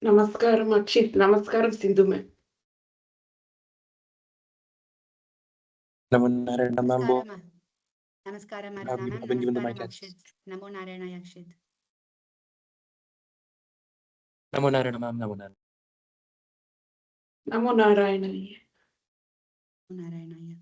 నమస్కారం అక్షిత్. నమస్కారం సింధు మ్యామ్. नमो नारायण मैम वो नमस्कारम you Aruna have ma'am, been given the नमस्कारम mic. Akshit, NaMo Narayan Akshit. NaMo Narayan ma'am नमो नारायण నమో నారాయణయ్య. नारायणाय.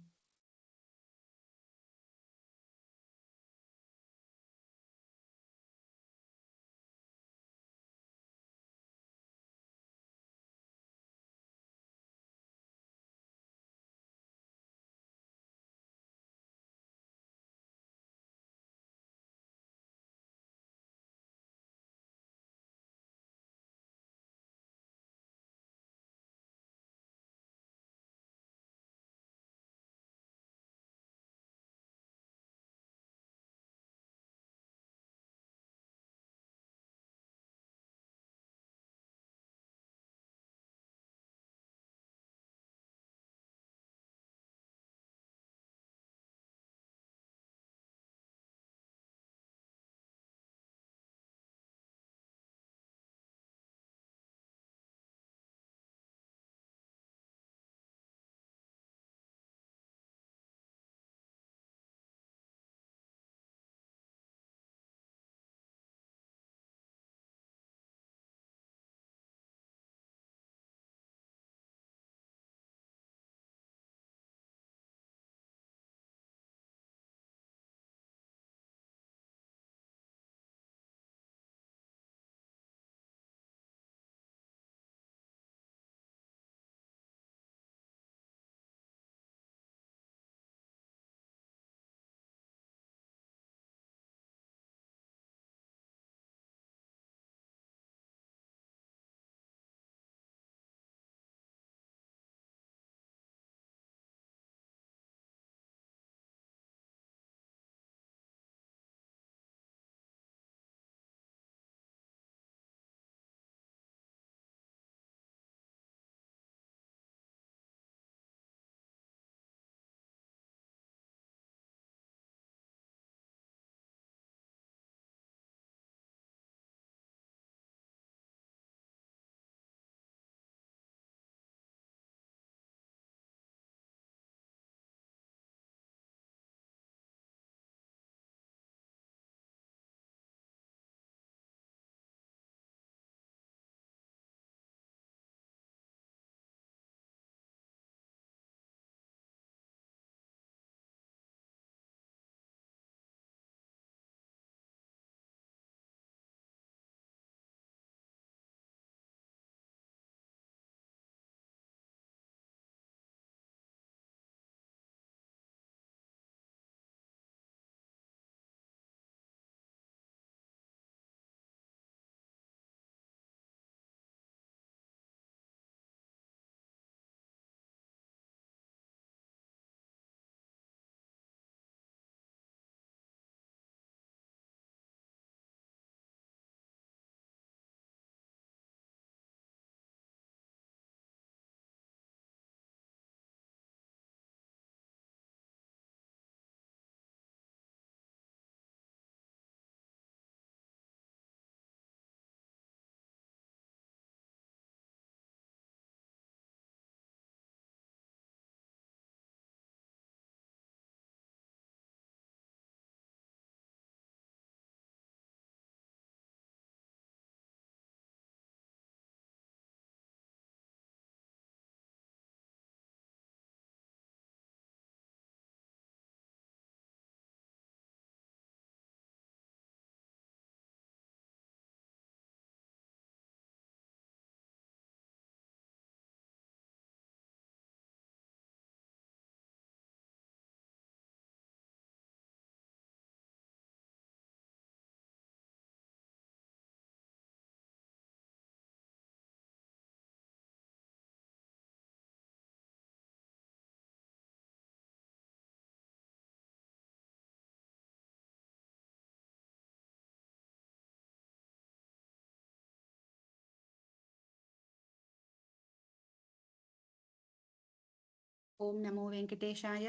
ओम नमो वेंकटेशाय.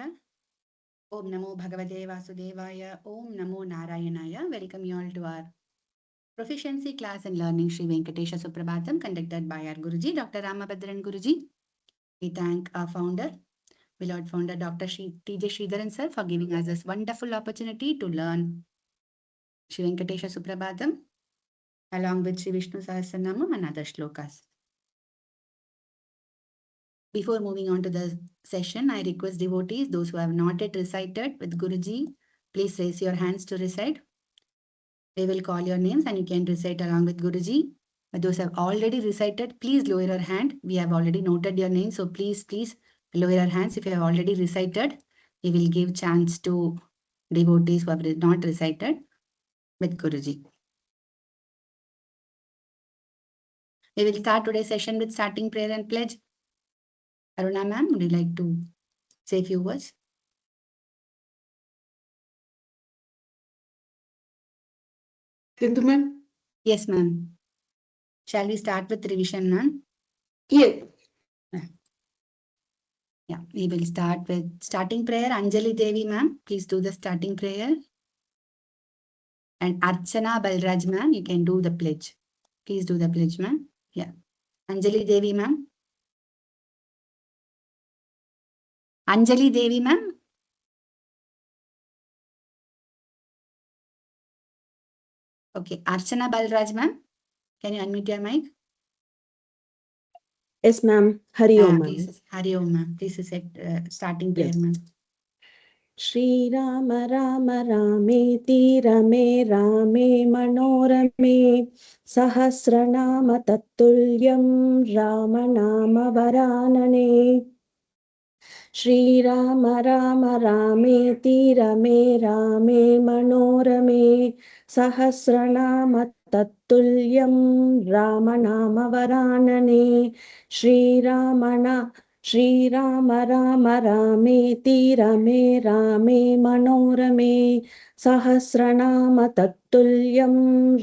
ओम नमो भगवते वासुदेवाय. ओम नमो नारायणाय. Welcome you all to our Proficiency class in learning Sri Venkatesha Suprabhatam conducted by our Guruji, Dr. Ramabhadran Guruji. We thank our founder, beloved founder, Dr. T.J. Sridharan sir, for giving us this wonderful opportunity to learn Sri Venkatesha Suprabhatam along with Sri Vishnu Sahasranamam and other shlokas. Before moving on to the session, I request devotees, those who have not yet recited with Guruji, please raise your hands to recite. We will call your names and you can recite along with Guruji. But those who have already recited, please lower your hand. We have already noted your name, so please lower your hands. If you have already recited, we will give chance to devotees who have not recited with Guruji. We will start today's session with starting prayer and pledge. Aruna ma'am, would you like to say a few words? Sindhu ma'am? Yes, ma'am. Shall we start with revision, ma'am? Yes. Yeah, we will start with starting prayer. Anjali Devi, ma'am, please do the starting prayer. And Archana Balraj, ma'am, you can do the pledge. Please do the pledge, ma'am. Yeah. Anjali Devi, ma'am. Anjali Devi, ma'am. Okay. Archana Balraj, ma'am. Can you unmute your mic? Yes, ma'am. Hari Om, ma'am. Please, Hari Om, ma'am. Please set starting prayer, Yes. ma'am. Shri Rama Rama Rameti Rame Rame Manorame Sahasranama Tattulyam Rama Nama Varanane Shri Rama Rama Rameti Rame Rame Manorame Sahasranama Tattulyam Rama Nama Varanane Shri Ramana Shri Rama Rama Rameti Rame Rame Manorame Sahasranama Tattulyam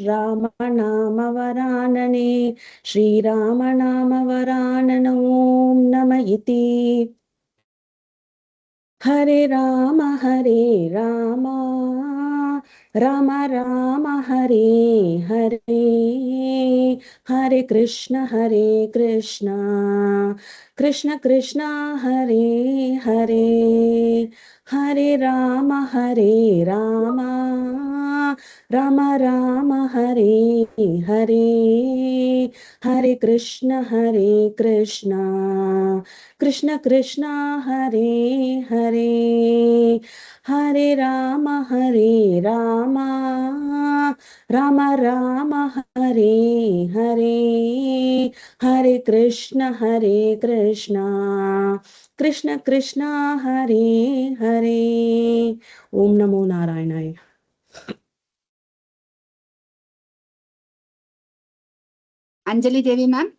Rama Nama Varanane Shri Rama Nama Varanana Om Nama Iti Hare Rama Rama Rama Hare Hare Hare Krishna Krishna Krishna Hare Hare Hare Rama Rama Rama Hare Hare Hare Krishna Krishna Krishna Hare Hare Hare Rama Rama Rama Hare Hare Hare Krishna Krishna Krishna Hare Hare Om Namo Narayanaaya. Anjali Devi, ma'am.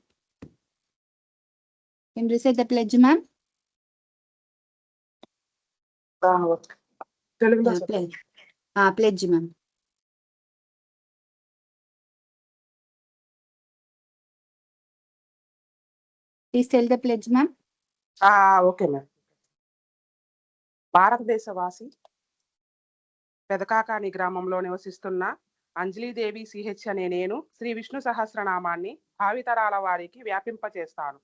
Can you recite the pledge, ma'am? Pledge. Pledge, ma'am. Please tell the pledge, ma'am. Okay ma'am. భారతదేశవాసి పెదకాకాని గ్రామంలో నివసిస్తున్న Anjali Devi CH అనే నేను శ్రీ విష్ణు సహస్రనామాన్ని భావితరాల వారికి వ్యాపింపచేస్తాను.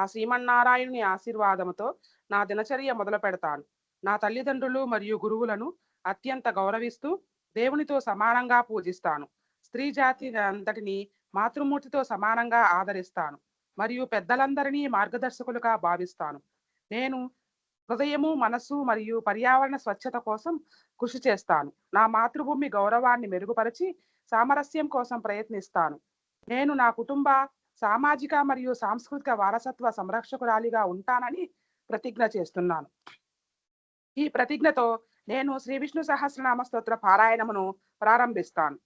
ఆ శ్రీమన్నారాయణుని ఆశీర్వాదముతో నా దినచర్య మొదలు పెడతాను. నా తల్లిదండ్రులు మరియు గురువులను అత్యంత గౌరవిస్తూ దేవునితో సమానంగా పూజిస్తాను. స్త్రీ జాతి అంతటిని మాతృమూర్తితో సమానంగా ఆదరిస్తాను మరియు పెద్దలందరినీ మార్గదర్శకులుగా భావిస్తాను. నేను హృదయము, మనస్సు మరియు పర్యావరణ స్వచ్ఛత కోసం కృషి చేస్తాను. నా మాతృభూమి గౌరవాన్ని మెరుగుపరిచి సామరస్యం కోసం ప్రయత్నిస్తాను. నేను నా కుటుంబ, సామాజిక మరియు సాంస్కృతిక వారసత్వ సంరక్షకురాలిగా ఉంటానని ప్రతిజ్ఞ చేస్తున్నాను. ఈ ప్రతిజ్ఞతో నేను శ్రీ విష్ణు సహస్రనామ స్తోత్ర పారాయణమును ప్రారంభిస్తాను.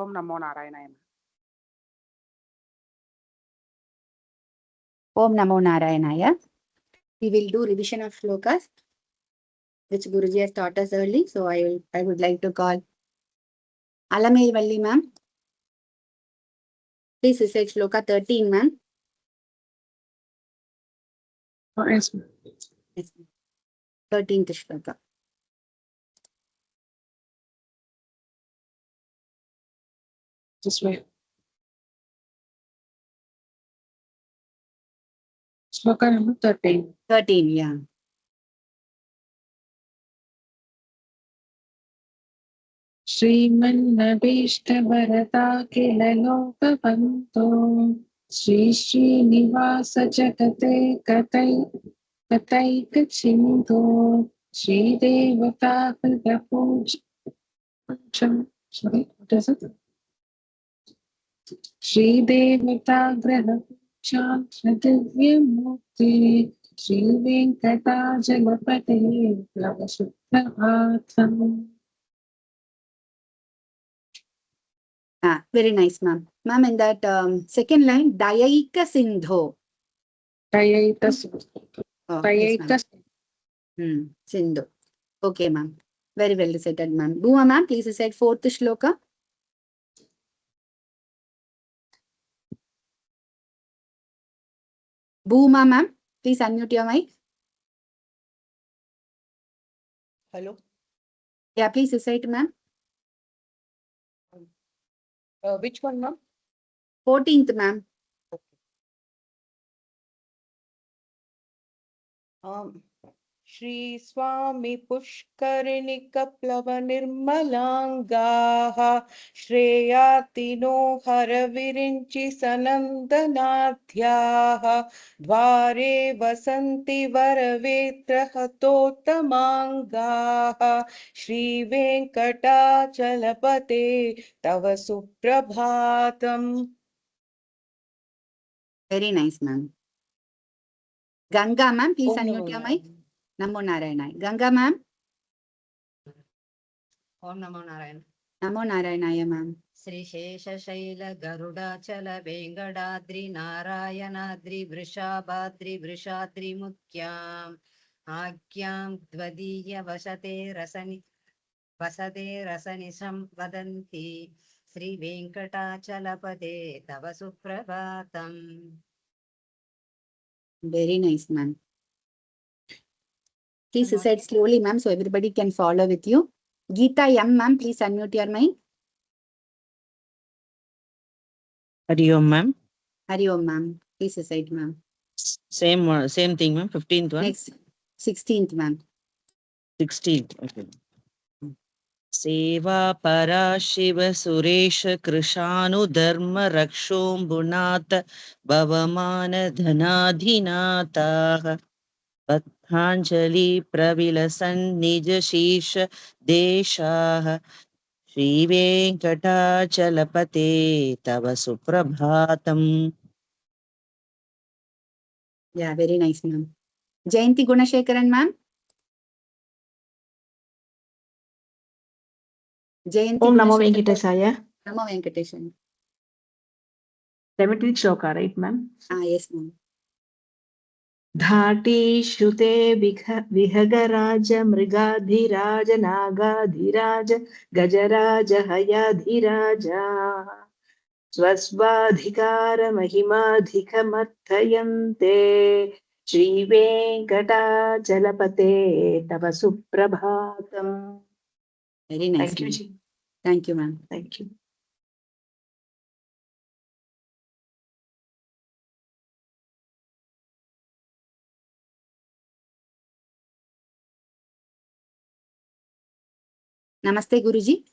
ఓం నమో నారాయణాయ. Om Namo Narayanaaya. We will do revision of shlokas, which Guruji has taught us early. So I would like to call Alamevalli, ma'am. Please recite shloka 13, ma'am. Yes, ma'am. Yes, ma'am. 13th shloka. This way. Shloka number 13. 13, yeah. श्रीमन्नभीष्टभरता किल लोकवन्तो श्रीनिवास जगते कतैकचिन्तो श्रीदेवता sorry, what is it? श्रीदेवता दिव्यमूर्ति श्रीवेङ्कटाचलपते प्लवसुप्रभातम्. Very nice, ma'am. Ma'am, in that second line, Dayaika Sindho. Tayaita Oh, yes, ma'am. Sindhu. Okay, ma'am. Very well recited, ma'am. Bhuma, ma'am, please recite fourth shloka. Bhuma, ma'am, please unmute your mic. Hello. Yeah, please recite, ma'am. Which one, ma'am? 14th, ma'am. Shri Swami Pushkarinikamplavanirmalangaha Shreyatino Haravirinchi Sanandanadhyaha Dvare Vasanti Varavetrahatotamangaha Shri Venkatachalapate Tava Suprabhatam. Very nice, ma'am. Ganga, ma'am, please Om unmute Namo your mic. Narayana. Namo Narayana. Ganga, ma'am. Om Namo Narayana. Namo Narayana, ma'am. Sri Shesha Shaila Garudachala Vengadadri Narayanadri Vrishabhadri Vrishadri Mukyam Agyam Dvadiya Vasate Rasanisam Vadanti Sri Venkatachalapade Tava Suprabhatam. Very nice, ma'am. Please Namo- recite slowly, ma'am, so everybody can follow with you. Geeta M, ma'am, please unmute your mic. Hari Om, ma'am. Hari Om, ma'am. Please recite, ma'am. Same thing, ma'am. 15th one. Next, 16th, ma'am. 16th. Okay. Seva para Shiva Suresha Krishanu Dharma Rakshombunath Bhavamana Dhanadhinatah Bhakthanjali Pravilasan Nija Shisha Deshah Shri Venkatachalapate Tava Suprabhatam. Yeah, very nice, ma'am. Jayanti Gunashekaran, ma'am. Jayanti Om Namo Gunashekaran. Venkatesaya. Namo Venkateshan. 17th shloka, right, ma'am? Yes, ma'am. Dhati Shrute Vihagaraja Mrigadhiraja Nagadhiraja Gajaraja Hayadhiraja Swasvadhikara Mahimadhikamarthayante Shri Venkatachalapate Tava Suprabhatam. Very nice. Thank you, ma'am. Ji. Thank you, ma'am. Thank you. Namaste, Guruji.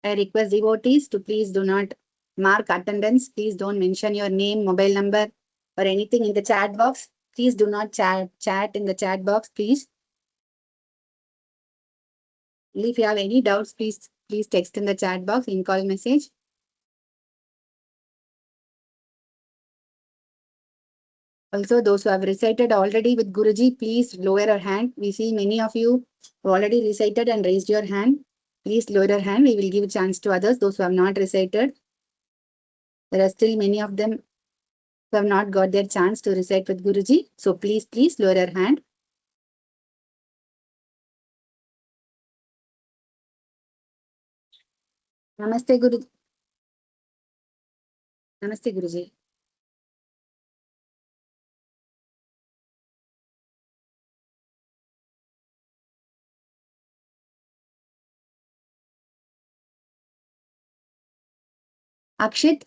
I request devotees to please do not mark attendance. Please don't mention your name, mobile number, or anything in the chat box. Please do not chat in the chat box, please. If you have any doubts, please text in the chat box, in call message. Also, those who have recited already with Guruji, please lower your hand. We see many of you who already recited and raised your hand. Please lower your hand. We will give a chance to others, those who have not recited. There are still many of them who have not got their chance to recite with Guruji. So please lower your hand. Namaste Guruji. Namaste Guruji. Akshit.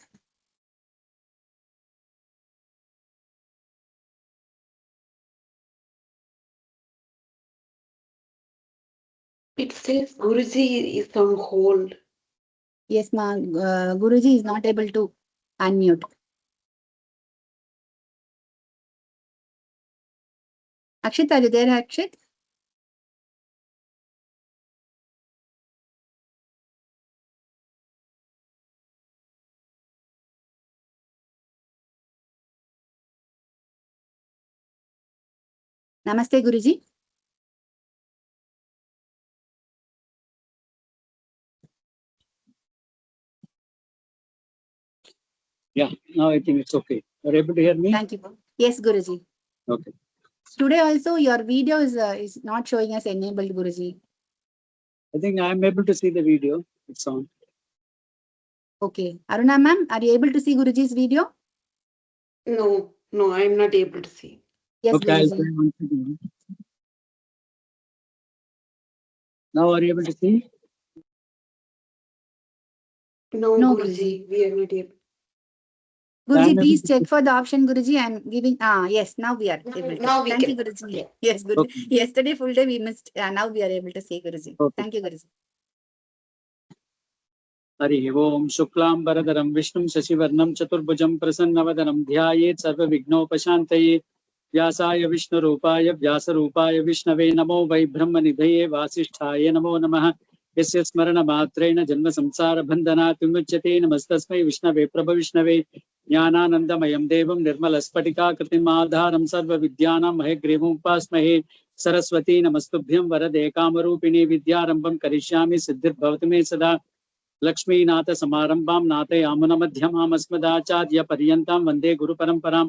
It says Guruji is on hold. Yes, ma. Guruji is not able to unmute. Akshit, are you there, Akshit? Namaste Guruji. Yeah, now I think it's okay. You're able to hear me? Thank you. Yes, Guruji. Okay. Today also your video is not showing us enabled, Guruji. I think I'm able to see the video. It's on. Okay. Aruna ma'am, are you able to see Guruji's video? No, I'm not able to see. Yes, Okay, I'll Guruji. try once again. Now are you able to see? No, No, Guruji, we are not able. Guruji, I'm please able to check for the option, Guruji. I'm giving. Yes, now we are able to. Now we Thank you, can. Guruji. Yeah. Yes, Guruji. Okay. Yesterday full day we missed. Now we are able to see Guruji. Okay. Thank you, Guruji. Harihi Om Shuklam Bharadaram Vishnum Shashivarnam Chaturbhujam Prasannavadaram Dhyayet Sarva Vignopashantaye Vyasaya Vishnu Rupaya Vyasa Rupaya Vishnave Namo Vai Brahma Nidhaye Vasishthaye Namo Namaha Yasya Smarana Matrena Janma Samsara Bandhana Vimuchyate Namastasmai Vishnave Prabha Vishnave Jnananandamayam Devam Nirmala Spatika Kritim Adharam Sarva Vidyanam Mahegrivam Upasmahe Saraswati Namastubhyam Varade Kamarupini Vidyarambam Karishyami Siddhir Bhavatame Sada Laxminath समारंभां नाथयामुन मध्यमाम् अस्मदाचार्य पर्यन्तां वन्दे गुरुपरम्परां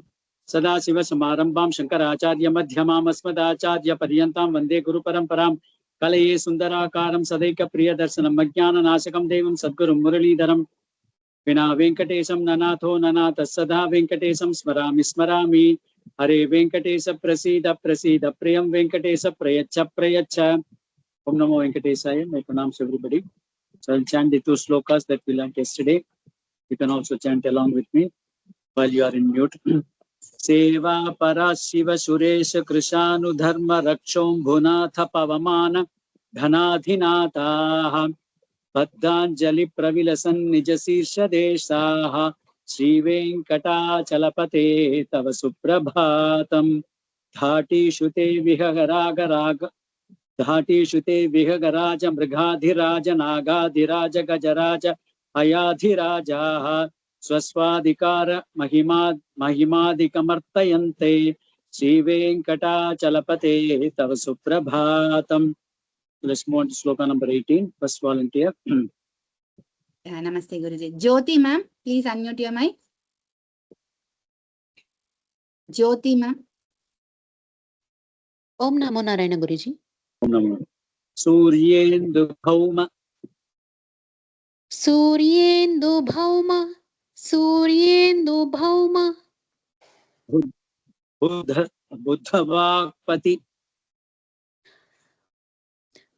सदाशिव समारंभां शंकराचार्य मध्यमाम् अस्मदाचार्य पर्यन्तां वन्दे गुरुपरम्परां कलये सुन्दराकारं सदैक प्रियदर्शनम् अज्ञाननाशकं देवं सद्गुरुं मुरलीधरं विना वेङ्कटेशं ननाथो ननाथः सदा वेङ्कटेशं स्मरामि स्मरामि हरे वेङ्कटेश प्रसीद प्रसीद प्रियं वेङ्कटेश प्रयच्छ प्रयच्छ ओम नमो वेङ्कटेशाय. My pranams to everybody. So I'll chant the two slokas that we learned yesterday. You can also chant along with me while you are in mute. Seva para Shiva Suresh Krishanu Dharma Rakshom Bhunatha Pavaman Dhanadhinataha Paddanjali Pravilasan Nijasirsha Deshaha Sri Venkatachalapate Tava Suprabhatam Dhati Shute Vihagaraga धाटीषु ते विहगराज मृगाधिराज नागाधिराज गजराज अयाधिराजाः स्वस्वाधिकार महिमादिकमर्तयन्ते श्रीवेङ्कटाचलपते तव सुप्रभातम्. Let's move on to sloka number 18. First volunteer. Namaste, Guruji. Jyoti ma'am, please unmute your mic. Jyoti ma'am. Om Namo Narayana Guruji. Om Namo. Suryendu Bhauma. Suryendu Bhauma. Suryendu Bhauma. Buddhavakpati.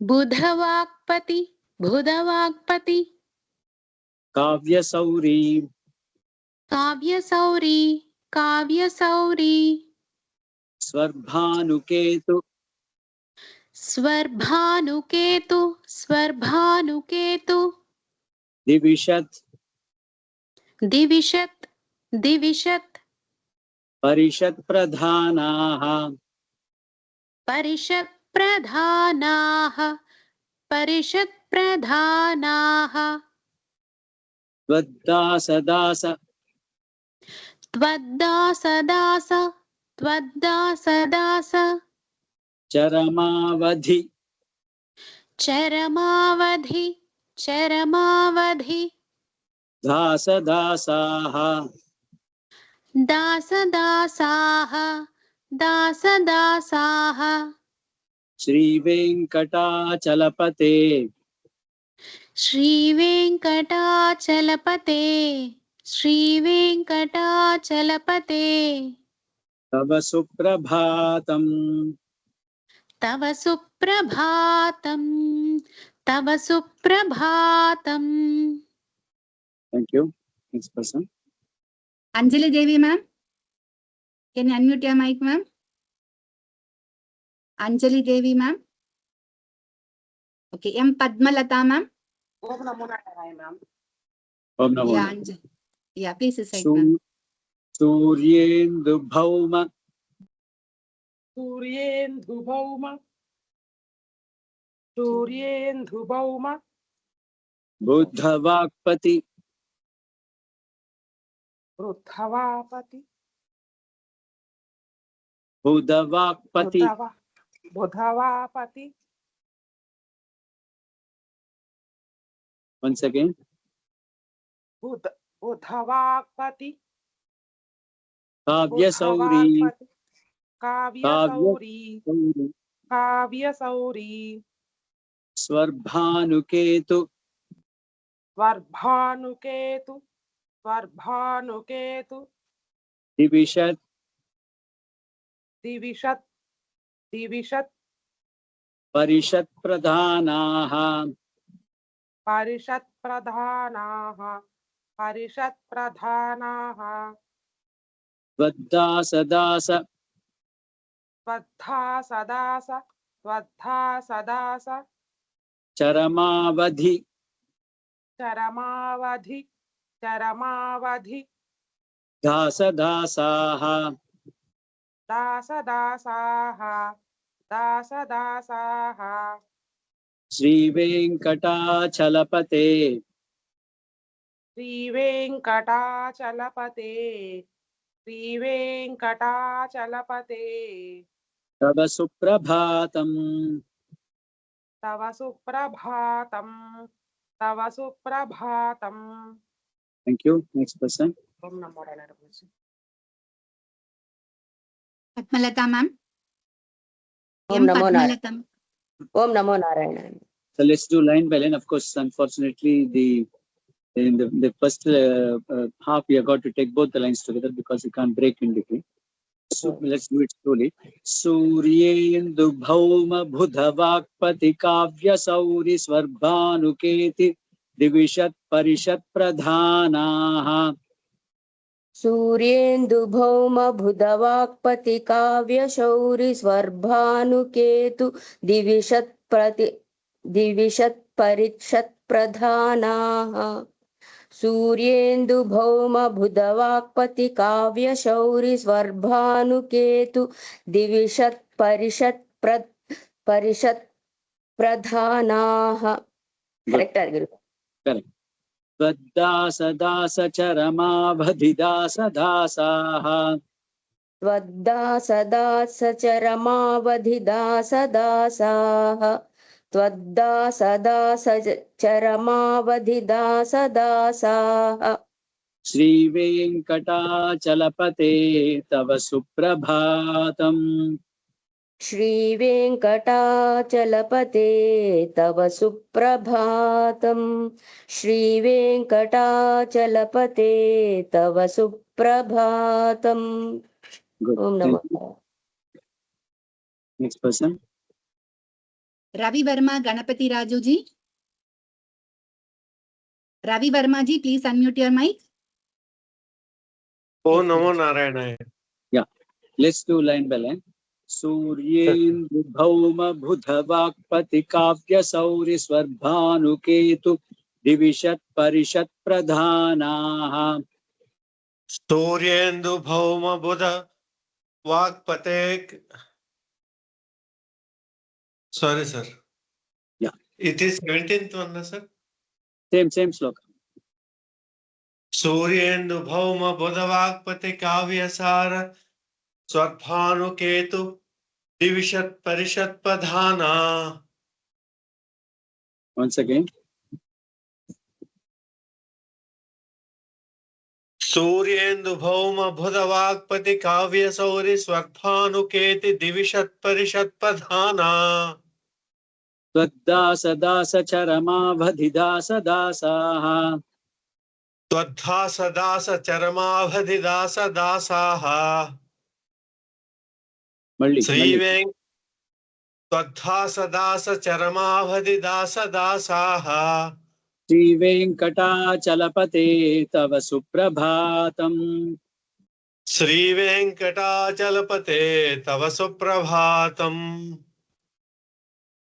Buddhavakpati. Buddhavakpati. Kavya Sauri. Kavya Sauri. Kavya Sauri. Svarbhanuketu. Svarbhanuketu. Svarbhanuketu. दिविशत् दिविशत् दिविशत् Parishat प्रधानाः Parishat प्रधानाः Parishat प्रधानाः त्वद्दासदास त्वद्दासदास त्वद्दासदास चरमावधि चरमावधि चरमावधि दासदासाः दासदासाः दासदासाः श्रीवेङ्कटाचलपते श्रीवेङ्कटाचलपते श्रीवेङ्कटाचलपते तव सुप्रभातम् तव सुप्रभातम् तव सुप्रभातम्. Thank you. Next person. Anjali Devi ma'am, can you unmute your mic ma'am? Anjali Devi ma'am. Okay, M Padmalata ma'am. ఓం నమో Narayana ma'am. Om Namo Yeah, Narayana. Anjali. Yeah, please recite ma'am. सूर्येन्दुभौम సూర్యేందుభౌమ సూర్యేందుభౌమ बुद्धवाक्पति వృద్ధవాపతి बुधवाक्पति బుధవాపతి. once again బుధవాపతి काव्यसौरी కావ్యసౌరీ కావ్యసౌరీ स्वर्भानुकेतु స్వర్భానుకేతు స్వర్భానుకేతు दिविशत् దివిషత్ దివిషత్ परिषत् प्रधानाः పరిషత్ ప్రధానాః పరిషత్ ప్రధానాః त्वद्दासदास స్వద్ధాసదాస స్వద్ధాసదాస चरमावधि చరమావధి చరమావధి दासदासाः దాసదాసాః దాసదాసాః श्रीवेङ्कटाचलपते శ్రీవేంకటాచలపతే శ్రీవేంకటాచలపతే तव सुप्रभातम् తవ సుప్రభాతం తవ సుప్రభాతం. Thank you. Next person. ఓం నమో Narayana. Padmalata ma'am. Om M Namo Narayana. Padmalata. Om Namo Narayana. So let's do line by line. Of course, unfortunately, in the first half, we have got to take both the lines together because we can't break in between. So let's do it slowly. Suryendu bhauma budhavakpati kavya sauri swarbanuketi divishat parishat pradhanaha. सूर्येन्दुभौम बुधवाक्पति काव्यशौरि स्वर्भानुकेतु दिविशत् Parishat प्रधानाः सूर्येन्दुभौम बुधवाक्पति काव्यशौरि स्वर्भानुकेतु दिविशत् Parishat प्रधानाः. Correct Guru. Correct. त्वद्दासदास चरमावधिदासदासाः त्वद्दासदास चरमावधिदासदासाः त्वद्दासदास चरमावधिदासदासाः श्रीवेङ्कटाचलपते तव सुप्रभातम् श्रीवेङ्कटाचलपते तव सुप्रभातम् श्रीवेङ्कटाचलपते तव सुप्रभातम्. Good. Om Thank Namo. you. Next person. Ravi Verma Ganapati Raju ji. Ravi Verma ji, please unmute your mic. Om Namo Narayana. Yeah, let's do line by line. सूर्येन्दुभौम बुधवाक्पति काव्य सौरि स्वर्भानुकेतु दिविषत् परिषत् प्रधानाः सूर्येन्दु भौम बुध वाक्पते. Sorry, sir. Yeah. It is 17th one, sir. Same sloka. सूर्येन्दु भौम बुध वाक्पते काव्यसार स्वर्भानुकेतु दिविषत् परिषत् प्रधाना. Once again. सूर्येन्दु भौम बुध वाक्पति काव्य सौरि स्वर्भानुकेति दिविषत् परिषत् प्रधाना. त्वद्दास दास चरमावधिदास दासाः त्वद्दास दास चरमावधिदास दासाः. श्रीवेङ् त्वद्दास दास चरमावधिदास दासाः. श्रीवेङ्कटाचलपते तव सुप्रभातम्. श्रीवेङ्कटाचलपते तव सुप्रभातम्.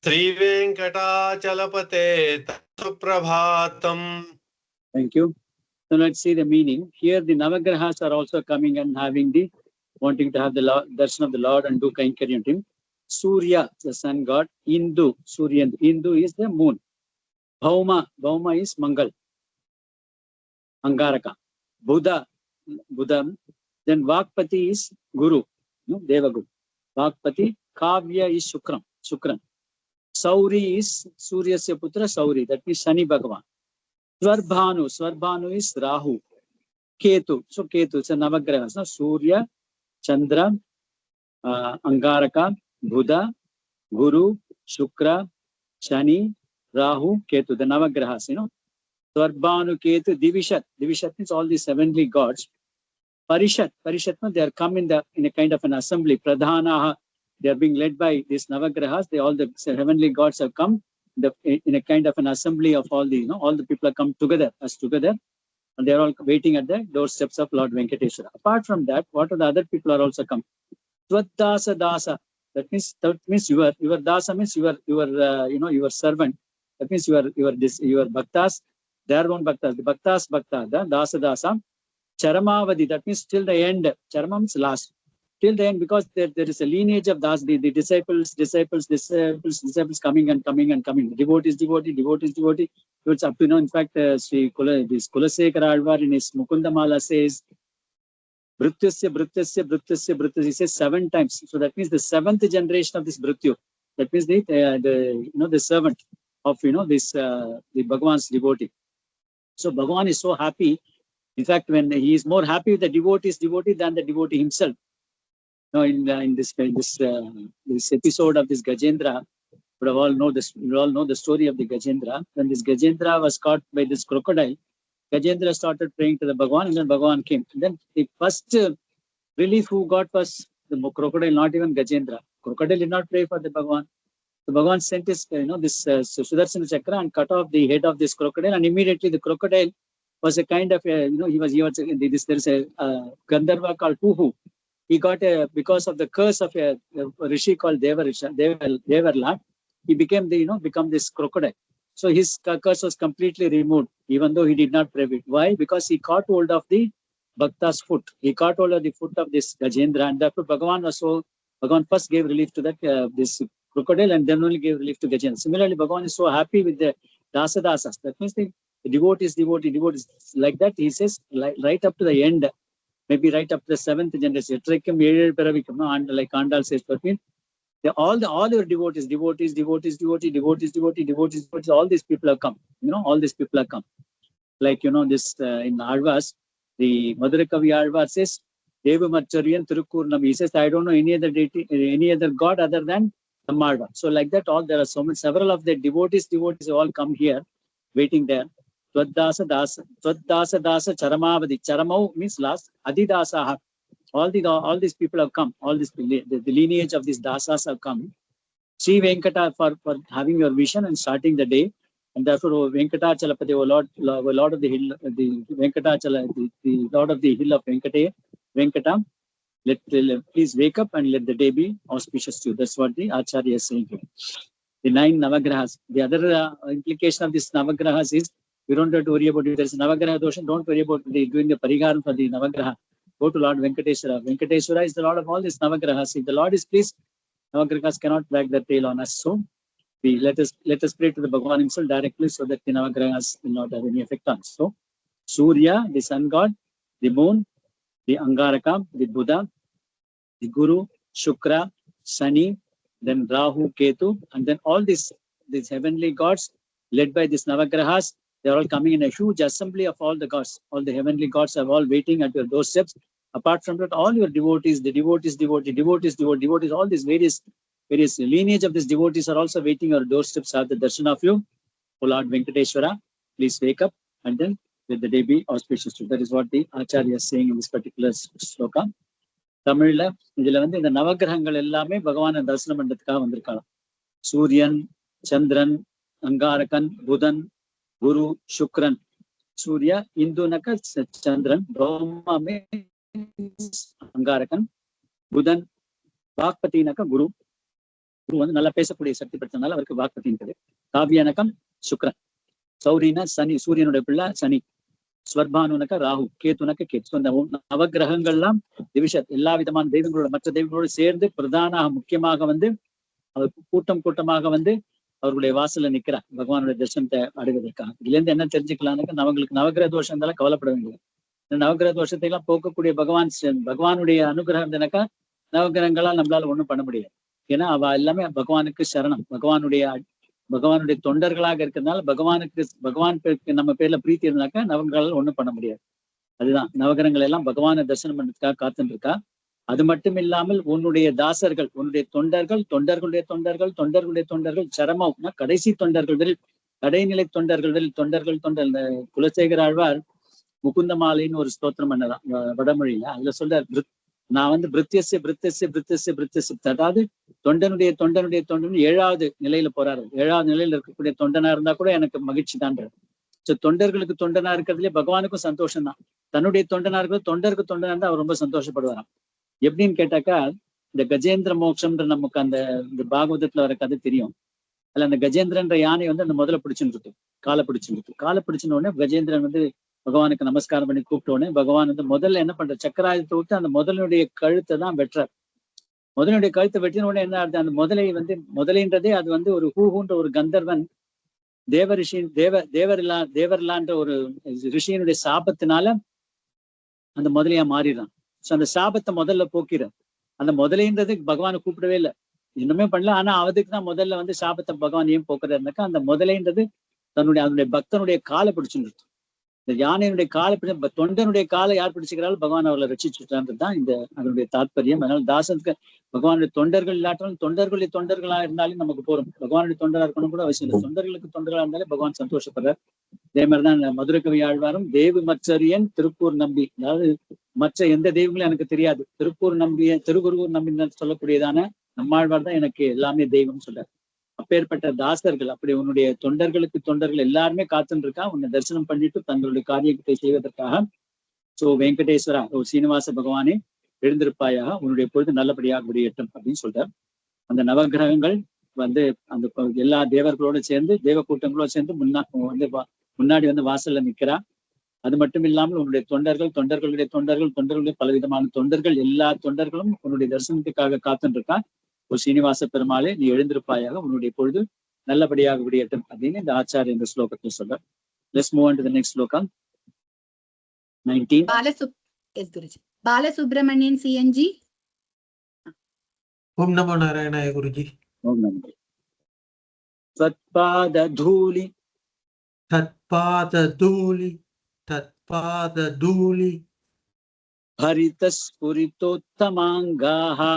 श्रीवेङ्कटाचलपते तव सुप्रभातम्. Thank you. So let's see the meaning. Here the Navagrahas are also coming and wanting to have the darshan of the Lord and do kainkari on him. Surya, the sun god. Indu, Surya. Indu is the moon. Bhauma is Mangal. Angaraka. Buddha. Then Vakpati is Guru. Devaguru. Vakpati. Kavya is Shukran. Sauri is Suryasya Putra Sauri. That means Shani Bhagavan. Swarbhanu is Rahu. Ketu. So Ketu, it's a Navagrahas. No? Surya, Chandra, Angaraka, Buddha, Guru, Shukra, Shani, Rahu, Ketu, the Navagrahas, Swarbhanu, Ketu, Divishat. Divishat means all these heavenly gods. Parishat, they are come in a kind of an assembly. Pradhanaha, they are being led by these Navagrahas. All the heavenly gods have come in a kind of an assembly of all the people have come together, and they are all waiting at the doorsteps of Lord Venkateswara. Apart from that, what are the other people are also come? Tvaddasa dasa. That means your dasa means your servant. That means your bhaktas. They are one bhaktas. The bhaktas bhakta. The dasa. Charamavadi. That means till the end. Charama means last. Till the end, because there is a lineage of das, the disciples coming and coming. Devotees. It's up to in fact, Sri Kulasekara Alvar in his Mukundamala says, Bhrityasya. He says 7 times. So that means the 7th generation of this Bhrityu. That means the servant of this the Bhagavan's devotee. So Bhagavan is so happy. In fact, when he is more happy with the devotee than the devotee himself. Now, in this episode of this Gajendra, we all know the story of the Gajendra. When this Gajendra was caught by this crocodile, Gajendra started praying to the Bhagavan, and then Bhagavan came. And then the first relief who got was the crocodile, not even Gajendra. Crocodile did not pray for the Bhagavan. The Bhagavan sent his this Sudarsana Chakra and cut off the head of this crocodile, and immediately the crocodile was a kind of there is a Gandharva called Puhu. He got because of the curse of a rishi called Devarla, he became this crocodile. So his curse was completely removed, even though he did not pray it. Why? Because he caught hold of the Bhakta's foot. He caught hold of the foot of this Gajendra, and therefore Bhagavan first gave relief to that this crocodile, and then only gave relief to Gajendra. Similarly, Bhagavan is so happy with the Dasadasas. That means the devotees. Like that, he says, right up to the end. Maybe right up to the 7th generation. Like Andal says, that means all your devotees, all these people have come. All these people have come. Like this in Alvas, the Madhura Kavi Alvas says, Devamacharyan Tirukurnam. He says, I don't know any other deity, any other god other than Ammalva. So like that, there are several of the devotees all come here, waiting there. Tvaddasa dasa charamavadi. Charamau means last. Adidasaha. All these people have come. All this the lineage of these dasas have come. Sri Venkata for having your vision and starting the day. And therefore, Venkatachalapati, Lord of the hill, the Venkatachala, the Lord of the hill of Venkata. Please wake up and let the day be auspicious to you. That's what the Acharya is saying here. The 9 Navagrahas. The other implication of this Navagrahas is We don't have to worry about if there's a Navagraha dosha. Don't worry about doing the pariharam for the Navagraha. Go to Lord Venkateswara. Venkateswara is the Lord of all these Navagrahas. If the Lord is pleased, Navagrahas cannot wag their tail on us. So let us pray to the Bhagavan himself directly so that the Navagrahas will not have any effect on us. So Surya, the sun god, the moon, the Angaraka, the Buddha, the Guru, Shukra, Shani, then Rahu, Ketu, and then all these heavenly gods led by these Navagrahas, they're all coming in a huge assembly of all the gods. All the heavenly gods are all waiting at your doorsteps. Apart from that, all your devotees, the devotees, all these various lineage of these devotees are also waiting at your doorsteps at the darshan of you. O Lord Venkateswara, please wake up and then let the day be auspicious too. That is what the Acharya is saying in this particular sloka. தமிழ்ல இதுல வந்து இந்த நவகிரகங்கள் எல்லாமே பகவான தரிசனம் பண்றதுக்காக வந்திருக்காங்க. சூரியன், சந்திரன், அங்காரகன், புதன், குரு, சுக்ரன். சூர்யா இந்துனக்க சந்திரன், ரோமாமே அங்காரகன், புதன், வாக்பதினக்க குரு. குரு வந்து நல்லா பேசக்கூடிய சக்தி பெற்றனால அவருக்கு வாக்பதின்றது. காவியனக்கம் சுக்ரன், சௌரினா சனி, சூரியனுடைய பிள்ளை சனி, ஸ்வர்பானுனக்க ராகு, கேத்துனக்க கேத்து. இந்த நவகிரகங்கள்லாம் எல்லா விதமான தெய்வங்களோட மற்ற தெய்வங்களோடு சேர்ந்து பிரதான முக்கியமாக வந்து அவர் கூட்டமாக வந்து அவர்களுடைய வாசல்ல நிக்கிறார் பகவானுடைய தரிசனத்தை அடைவதற்காக. இதுல இருந்து என்ன தெரிஞ்சுக்கலாம்னாக்கா, அவங்களுக்கு நவகிரக தோஷம் இருந்தாலும் கவலைப்பட வேண்டியது. இந்த நவகிரக தோஷத்தை எல்லாம் போக்கக்கூடிய பகவானுடைய அனுகிரகம் இருந்தனாக்கா நவகிரகங்களால் நம்மளால ஒண்ணும் பண்ண முடியாது. ஏன்னா அவ எல்லாமே பகவானுக்கு சரணம், பகவானுடைய தொண்டர்களாக இருக்கிறதுனால பகவான் நம்ம பேர்ல பிரீத்தி இருந்தாக்கா நவகிரகங்களால் ஒண்ணும் பண்ண முடியாது. அதுதான் நவகிரகங்கள் எல்லாம் பகவானை தரிசனம் பண்றதுக்காக காத்துட்டு இருக்கா. அது மட்டும் இல்லாமல் உன்னுடைய தாசர்கள், உன்னுடைய தொண்டர்கள் சரமம்னா கடைசி தொண்டர்கள், கடைநிலை தொண்டர்கள். குலசேகர ஆழ்வார் முகுந்த மாலைன்னு ஒரு ஸ்தோத்திரம் பண்ணதான் வடமொழியில. அதுல சொல்றார், நான் வந்து பிரித்தியசிய அதாவது தொண்டனுடைய 7வது நிலையில போறாரு. 7வது நிலையில இருக்கக்கூடிய தொண்டனா இருந்தா கூட எனக்கு மகிழ்ச்சி தான்றாரு. சோ தொண்டர்களுக்கு தொண்டனா இருக்கிறதுலே பகவானுக்கும் சந்தோஷம் தான். தன்னுடைய தொண்டனா இருக்கிறது தொண்டருக்கு தொண்டனா இருந்தா அவர் ரொம்ப சந்தோஷப்படுவாராம். எப்படின்னு கேட்டாக்கா, இந்த கஜேந்திர மோட்சம்ன்ற நமக்கு இந்த பாகவதத்துல வர கதை தெரியும். அதுல அந்த கஜேந்திரன்ற யானை வந்து அந்த முதல்ல பிடிச்சுட்டு காலை பிடிச்சுன உடனே கஜேந்திரன் வந்து பகவானுக்கு நமஸ்காரம் பண்ணி கூப்பிட்ட உடனே பகவான் வந்து முதல்ல என்ன பண்ற, சக்கராயுதத்தை விட்டு அந்த முதலுடைய கழுத்தை தான் வெட்டுறார். முதலுடைய கழுத்தை வெட்டின உடனே என்ன ஆகுது, அந்த முதலைன்றதே அது வந்து ஒரு ஹூன்ற ஒரு கந்தர்வன் தேவர்லான்ற ஒரு ரிஷியனுடைய சாபத்தினால அந்த முதலையா மாறிடுறான். சோ அந்த சாபத்தை முதல்ல போக்கிறார். அந்த முதலைன்றது பகவானை கூப்பிடவே இல்லை, இன்னுமே பண்ணல. ஆனா அதுக்கு தான் முதல்ல வந்து சாபத்தை பகவான் ஏன் போக்குறாருனாக்கா, அந்த முதலைன்றது அதனுடைய பக்தனுடைய காலை பிடிச்சுட்டு, இந்த யானையினுடைய காலை தொண்டனுடைய காலை யார் பிடிச்சுக்கிறாலும் பகவான் அவர்களை ரட்சிச்சுட்டான்றதுதான் அதனுடைய தாற்பயம். அதனால தாசனுக்கு பகவானுடைய தொண்டர்கள் இல்லாட்டாலும் தொண்டர்களா இருந்தாலும் நமக்கு போறோம். பகவானுடைய தொண்டரா இருக்கணும் கூட அவசியம் இல்லை, தொண்டர்களுக்கு தொண்டர்களா இருந்தாலே பகவான் சந்தோஷப்படுறார். அதே மாதிரிதான் மதுரை கவி ஆழ்வாரும் தேவு மற்றறியன் திருப்பூர் நம்பி, அதாவது மற்ற எந்த தெய்வங்களும் எனக்கு தெரியாது, திருக்குருகூர் நம்பி சொல்லக்கூடியதான நம்மாழ்வார் தான் எனக்கு எல்லாமே தெய்வம் சொல்றார். அப்பேற்பட்ட தாசர்கள், அப்படி உன்னுடைய தொண்டர்கள் எல்லாருமே காத்துன்னு இருக்கா உன்னை தரிசனம் பண்ணிட்டு தங்களுடைய காரியத்தை செய்வதற்காக. சோ வெங்கடேஸ்வரா, ஓ சீனிவாச பகவானே எழுந்திருப்பாயாக, உன்னுடைய பொழுது நல்லபடியாக முடியட்டும் அப்படின்னு சொல்றார். அந்த நவகிரகங்கள் வந்து அந்த எல்லா தேவர்களோட சேர்ந்து தேவ கூட்டங்களோட சேர்ந்து முன்னாடி வந்து வாசல்ல நிக்கிறா. அது மட்டும் இல்லாமல் உன்னுடைய தொண்டர்களுடைய பலவிதமான தொண்டர்கள், எல்லா தொண்டர்களும் உன்னுடைய தரிசனத்துக்காக காத்துன்னு இருக்கா. ஒரு சீனிவாச பெருமாளே நீ எழுந்திருப்பாயாக, உன்னுடைய பொழுது நல்லபடியாக விடியட்டும் அப்படின்னு இந்த ஆச்சாரிய இந்த ஸ்லோகத்தில் சொல்ற. Let's move on to the next sloka. 19. Balasubramanian CNG. Om Namo Narayana Guruji. Om Namo. Tatpada dhuli Haritaspuritottamangaha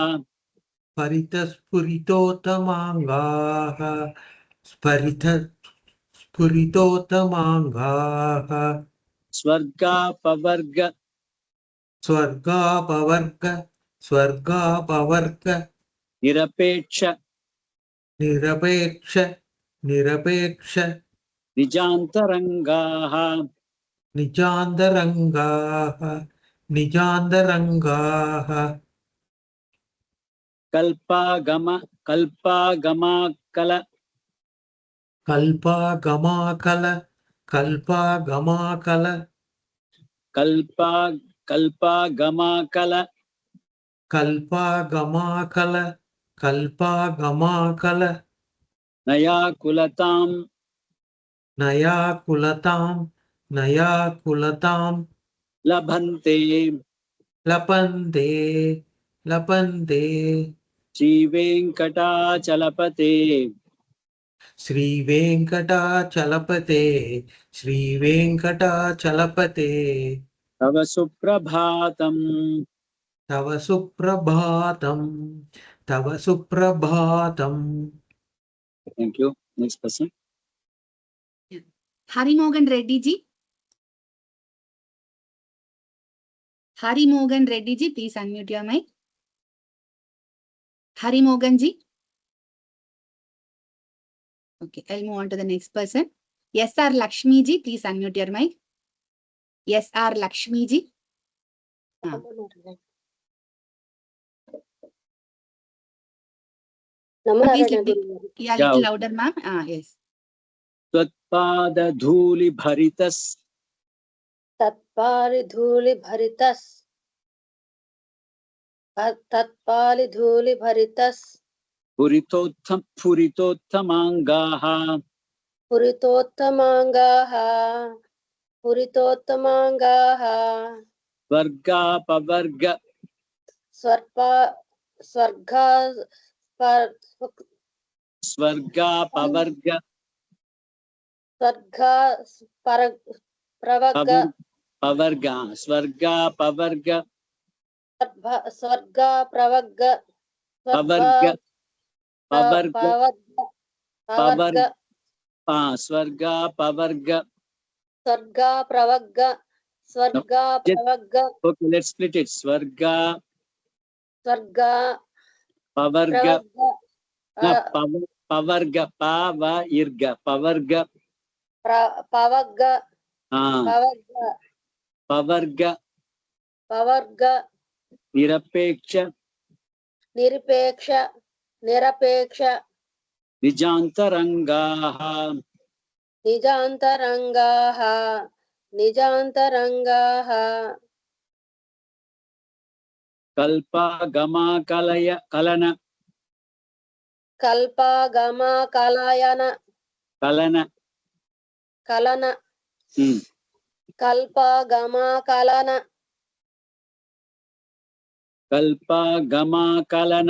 Swarga pavarga Nirapeksha Nijandarangaha Kalpagamakala कल्पागमाकल कल्पागमाकल कल्पागमाकल कल्पागमाकल नयाकुलतां नयाकुलतां लभन्ते लपन्ते लपन्ते श्रीवेङ्कटाचलपते श्रीवेङ्कटाचलपते श्रीवेङ्कटाचलपते तव सुप्रभातम् तव सुप्रभातम् तव सुप्रभातम्. Thank you. Next person. Harimogan Reddy ji. Harimogan Reddy ji, please unmute your mic. Harimogan ji. Okay, I'll move on to the next person. S.R. Lakshmi ji, please unmute your mic. S.R. Lakshmi ji. Please let me, yeah, little louder, ma'am. Yes. त्वत्पादधूलिभरितस् तत्पालिधूलिभरितस् पुरितोत्तमाङ्गाः पुरितोत्तमाङ्गाः स्वर्गापवर्ग स्वर्गापवर्ग पवर्ग स्वर्गापवर्ग पवर्ग पवर्ग पवर्ग स्वर्गापवर्ग स्वर्गाप्रवर्ग Okay, let's split it. Swarga pavarga pavarga pavarga pavarga pavarga nirapeksha निजान्तरङ्गाः कल्पागमाकलय कलन कल्पागमाकलयन कलन कल्पागमाकलन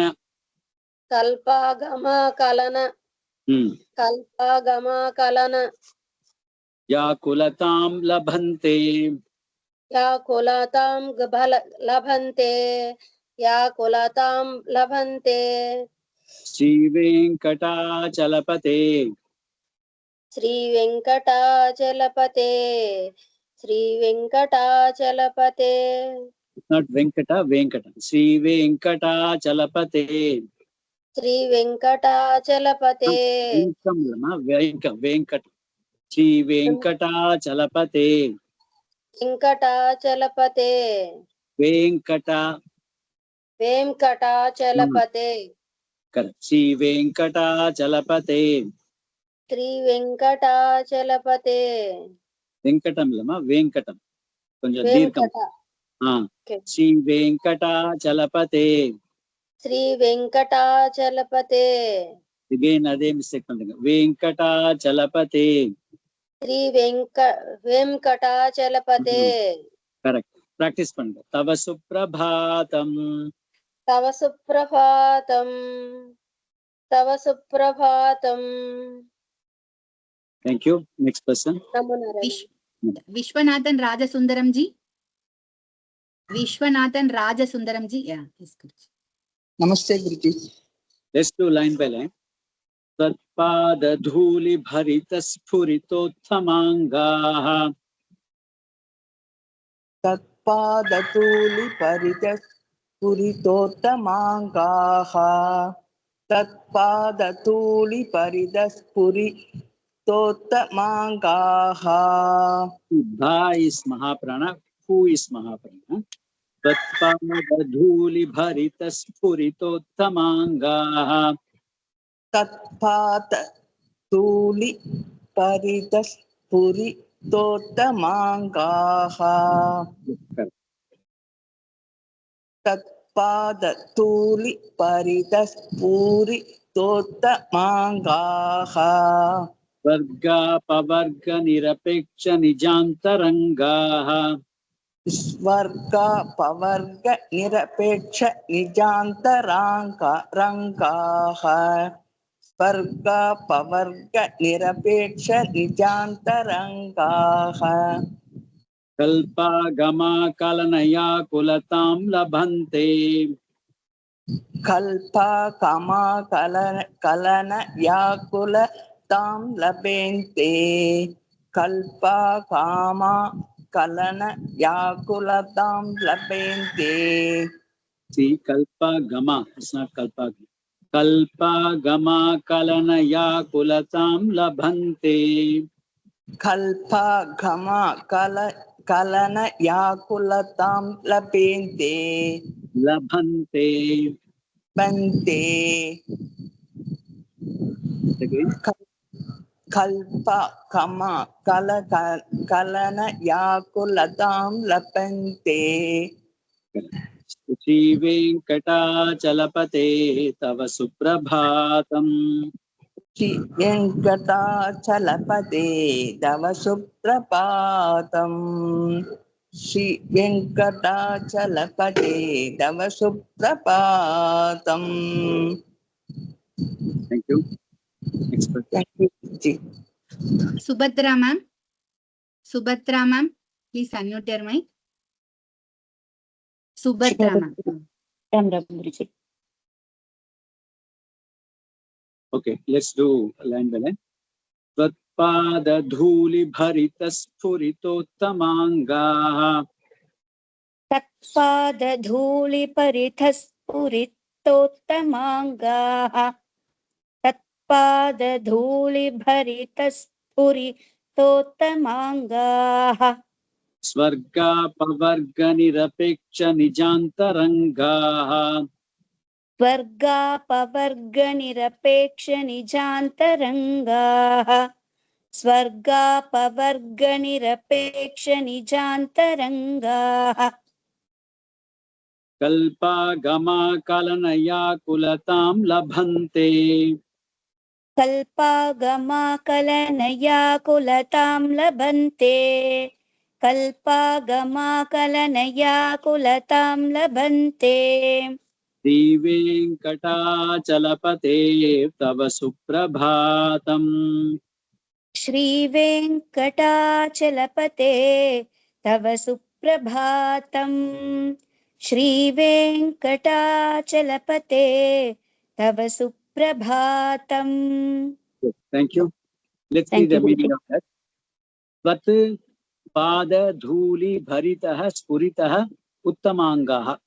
कल्पागमाकलन याकुलतां लभन्ते लभन्ते श्रीवेङ्कटाचलपते not venkata venkata श्रीवेङ्कटाचलपते वेङ्कट श्रीवेङ्कटाचलपते वेङ्कटाचलपते श्रीवेङ्कटाचलपते वेङ्कटं वेङ्कटं కొంచెం దీర్ఘం श्रीवेङ्कटाचलपते again అదే మిస్టేక్ ఉంటుంది వెంకటాచలపతే वेङ्कटाचलपते కరెక్ట్ ప్రాక్టీస్ பண்ணுங்க తవ సుప్రభాతం thank you next person Vishwanathan Rajasundaram ji. Vishwanathan Rajasundaram ji. Yeah, please. Namaste, Guruji. Let's do line by line. तत्पादधूलिभरितस्फुरितोत्तमाङ्गाः तत्पादधूलिभरितस्फुरितोत्तमाङ्गाः तत्पादधूलिभरितस्फुरितोत्तमाङ्गाः धा is महाप्राण who is महाप्राण तत्पादधूलिभरितस्फुरितोत्तमाङ्गाः तत्पादधूलिभरितस्फुरितोत्तमाङ्गाः तोत्तमाङ्गाः तत्पादतूलिपरितस्फुरितोत्तमाङ्गाः वर्गापवर्गनिरपेक्ष निजान्तरङ्गाः स्वर्गपवर्गनिरपेक्ष निजान्तराङ्गाः स्वर्गपवर्गनिरपेक्ष निजान्तरङ्गाः कल्पागमाकलनया कुलतां लभन्ते कल्पकामाकलनयाकुलतां लभन्ते कल्पकामाकलनयाकुलतां लभन्ते See, kalpagama, it's not kalpagama. कल्पागमाकलनया कुलतां लभन्ते कल्पगमाकलनयाकुलतां लभन्ते लभन्ते बन्ते Again. कल्पगमाकलनयाकुलतां लभन्ते श्रीवेङ्कटाचलपते तव सुप्रभातम् श्रीवेङ्कटाचलपते तव सुप्रभातम् श्रीवेङ्कटाचलपते तव सुप्रभातम् Thank you. Next person. Thank you. Subhadra ma'am. Subhadra ma'am, please unmute your mic. Subhadra ma'am. Okay, let's do line by line. त्वत्पादधूलिभरितस्फुरितोत्तमाङ्गाः तत्पादधूलिपरितस्फुरितोत्तमाङ्गाः तत्पादधूलिभरितस्फुरितोत्तमाङ्गाः स्वर्गापवर्गनिरपेक्ष निजान्तरङ्गाः स्वर्गापवर्गनिरपेक्ष निजान्तरङ्गाः स्वर्गापवर्गनिरपेक्ष निजान्तरङ्गाः कल्पागमाकलनया कुलतां लभन्ते कल्पागमाकलनया कुलतां लभन्ते कल्पागमाकलनया कुलतां लभन्ते श्रीवेङ्कटाचलपते तव सुप्रभातम् श्रीवेङ्कटाचलपते तव सुप्रभातम् श्रीवेङ्कटाचलपते तव सुप्रभातम् Thank you. Let's see the meaning of that. Vat pada dhuli bharitah spuritah uttamaangaah.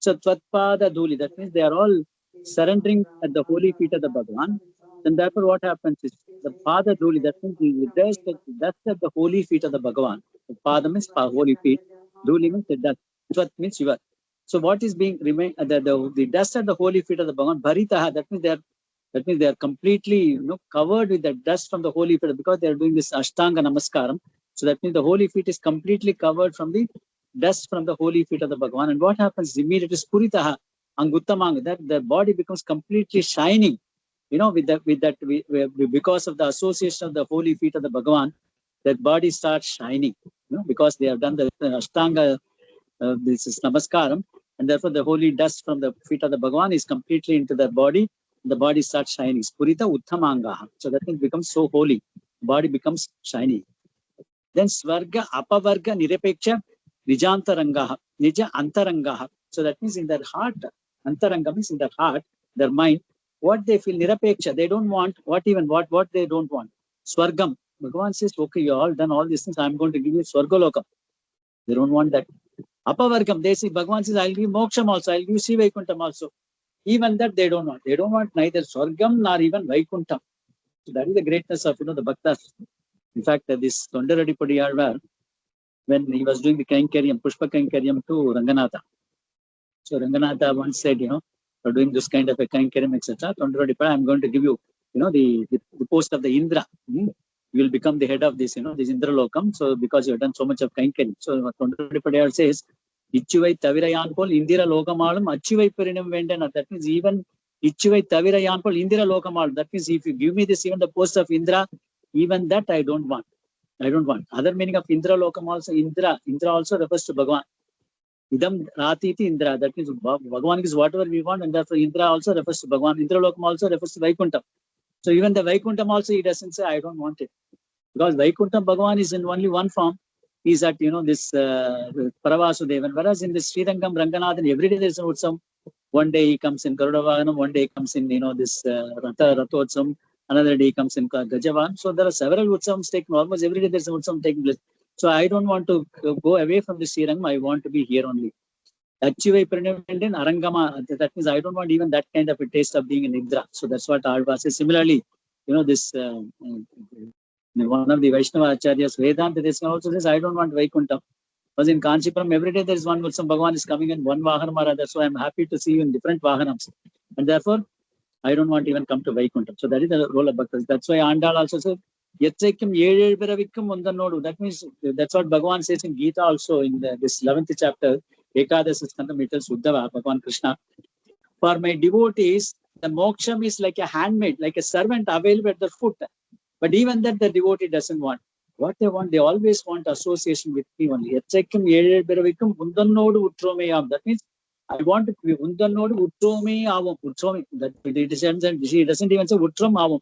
So tvatpada dhuli, that means they are all surrendering at the holy feet of the Bhagavan. And therefore what happens is the pada dhuli, that means the dust at the holy feet of the Bhagavan. The pada means holy feet, dhuli means the dust, tvat means shiva. So what is being remain the dust at the holy feet of the Bhagavan, bharitah, that means they are completely covered with the dust from the holy feet because they are doing this Ashtanga Namaskaram. So that means the holy feet is completely covered from the dust from the holy feet of the Bhagavan. And what happens immediately? Spuritaha Anguttamanga, that the body becomes completely shining, because of the association of the holy feet of the Bhagavan, that body starts shining, because they have done the Ashtanga, this is Namaskaram, and therefore the holy dust from the feet of the Bhagavan is completely into their body. The body starts shining. Spurita Utthamangaha. So that means becomes so holy. Body becomes shiny. Then Swarga Apavarga Nirepeksha Nijantarangaha. Nija Antarangaha. So that means in their heart, Antaranga means in their heart, their mind, what they feel Nirapeksha, they don't want what they don't want. Swargam. Bhagavan says, okay, you all done all these things, I'm going to give you Swargaloka. They don't want that. Apavargam, they say, Bhagavan says, I'll give Moksham also, I'll give Sri Vaikuntham also. Even that they don't want. They don't want neither Swargam nor even Vaikuntham. So that is the greatness of the Bhaktas. In fact, this Tondaradipudi Alvar, when he was doing the Kainkaryam, Pushpa Kainkaryam to Ranganatha. So Ranganatha once said, for doing this kind of a Kainkaryam, etc. Tondaradipudi, I'm going to give you, the post of the Indra. you will become the head of this, this Indralokam. So because you have done so much of Kaikari. So Tondapadayar says, Ichuvai Tavirayan Pol Indira Lokamalum, Achivai Perinam Vendana. That means even Ichuvai Tavirayan Pol Indira Lokamal. That means if you give me this, even the post of Indra, even that I don't want. I don't want. Other meaning of Indra Lokam also, Indra also refers to Bhagavan. Idam Ratiti Indra. That means Bhagavan is whatever we want, and therefore Indra also refers to Bhagavan. Indra Lokam also refers to Vaikuntham. So even the Vaikuntham also, he doesn't say, I don't want it. Because Vaikuntham Bhagavan is in only one form. He's at, this Paravasudevan. Whereas in this Srirangam Ranganathan, every day there's an Utsam. One day he comes in Garudavahanam, one day he comes in, this Rathotsam. Another day comes in Gajavan. So there are several Utsams taking, almost every day there's an Utsam taking place. So I don't want to go away from the Srirangam. I want to be here only. Achivai Pranavendin Arangama. That means I don't want even that kind of a taste of being in Indra. So that's what Alva says. Similarly, this one of the Vaishnava Acharyas, Vedanta, this also says, I don't want Vaikuntham. Because in Kanchipuram, every day there is one Utsam, Bhagavan is coming in one Vahanam or other. So I'm happy to see you in different Vahanams. And therefore, I don't want to even come to Vaikuntham. So that is the role of Bhaktas. That's why Andal also says, Yatsekim Yedel Beravikam Mundanodu. That means that's what Bhagavan says in Gita also in this 11th chapter, Ekadasa Skandam Suddhava, Bhagavan Krishna. For my devotees, the moksham is like a handmaid, like a servant available at their foot. But even that the devotee doesn't want. What they want, they always want association with me only. Yatsekim Yedel Beravikam Mundanodu Utromeyam. That means I want to be Undanodu Utrome Avam. Utrome. That she doesn't even say Utrom Avam.